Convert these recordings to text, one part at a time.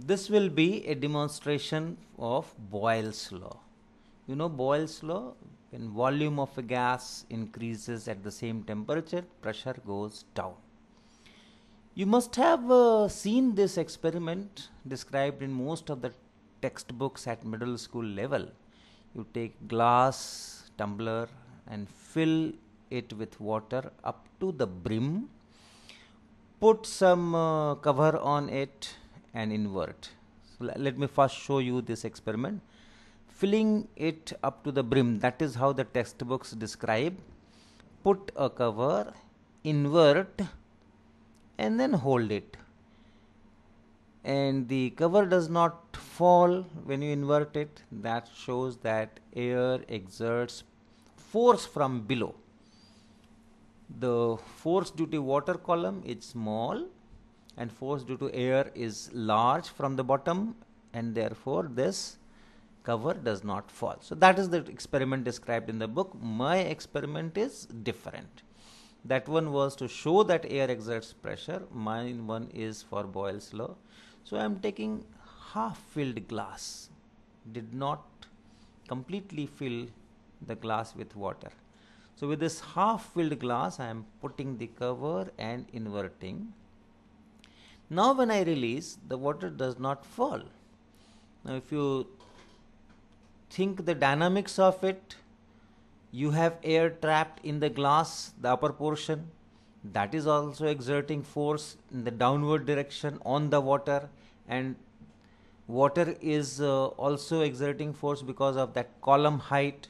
This will be a demonstration of Boyle's law. You know Boyle's law, when volume of a gas increases at the same temperature, pressure goes down. You must have seen this experiment described in most of the textbooks at middle school level. You take glass tumbler and fill it with water up to the brim, put some cover on it and invert. So let me first show you this experiment. Filling it up to the brim, that is how the textbooks describe. Put a cover, invert and then hold it, and the cover does not fall when you invert it. That shows that air exerts force from below. The force due to water column is small and force due to air is large from the bottom, and therefore this cover does not fall. So that is the experiment described in the book. My experiment is different. That one was to show that air exerts pressure. Mine one is for Boyle's law. So I am taking half filled glass, did not completely fill the glass with water. So with this half filled glass I am putting the cover and inverting. Now when I release, the water does not fall. Now if you think the dynamics of it, you have air trapped in the glass, the upper portion, that is also exerting force in the downward direction on the water, and water is also exerting force because of that column height.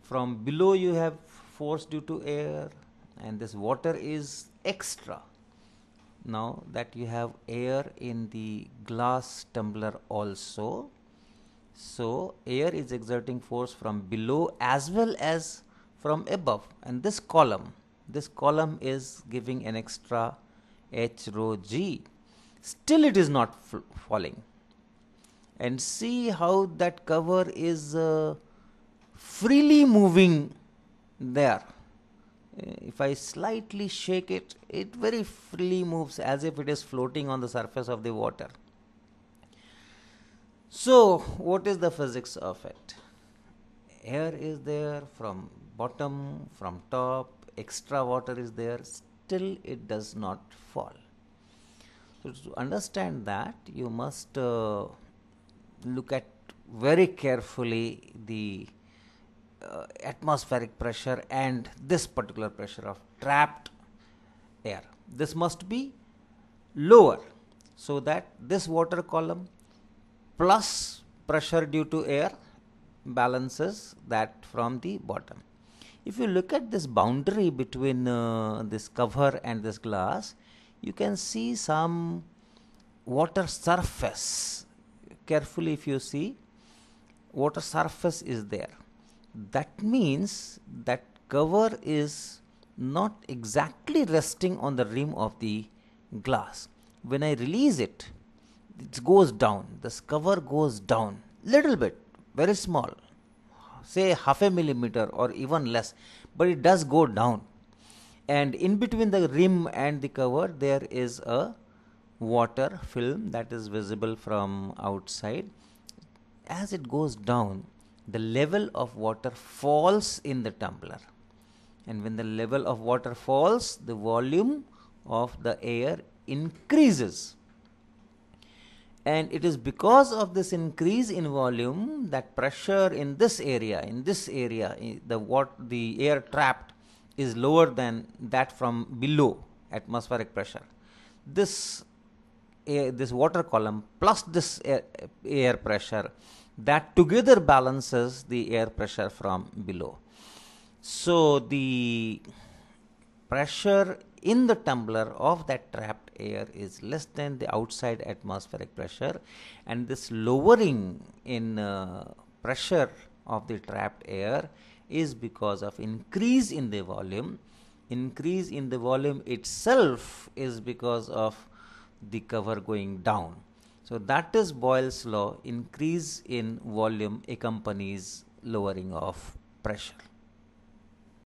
From below you have force due to air, and this water is extra. Now that you have air in the glass tumbler also, so air is exerting force from below as well as from above, and this column is giving an extra H rho g. Still it is not falling. And see how that cover is freely moving there. If I slightly shake it, it very freely moves as if it is floating on the surface of the water. So what is the physics of it? Air is there from bottom, from top, extra water is there, still it does not fall. So to understand that, you must look at very carefully the atmospheric pressure and this particular pressure of trapped air. This must be lower, so that this water column plus pressure due to air balances that from the bottom. If you look at this boundary between this cover and this glass, you can see some water surface. Carefully if you see, water surface is there. That means that cover is not exactly resting on the rim of the glass. When I release it, it goes down. This cover goes down little bit, very small, say half a millimeter or even less, but it does go down. And in between the rim and the cover there is a water film that is visible from outside. As it goes down, the level of water falls in the tumbler, and when the level of water falls, the volume of the air increases. And it is because of this increase in volume that pressure in this area, the air trapped is lower than that from below atmospheric pressure. This water column plus this air pressure, that together balances the air pressure from below. So the pressure in the tumbler of that trapped air is less than the outside atmospheric pressure, and this lowering in pressure of the trapped air is because of increase in the volume. Increase in the volume itself is because of the cover going down. So that is Boyle's law. Increase in volume accompanies lowering of pressure.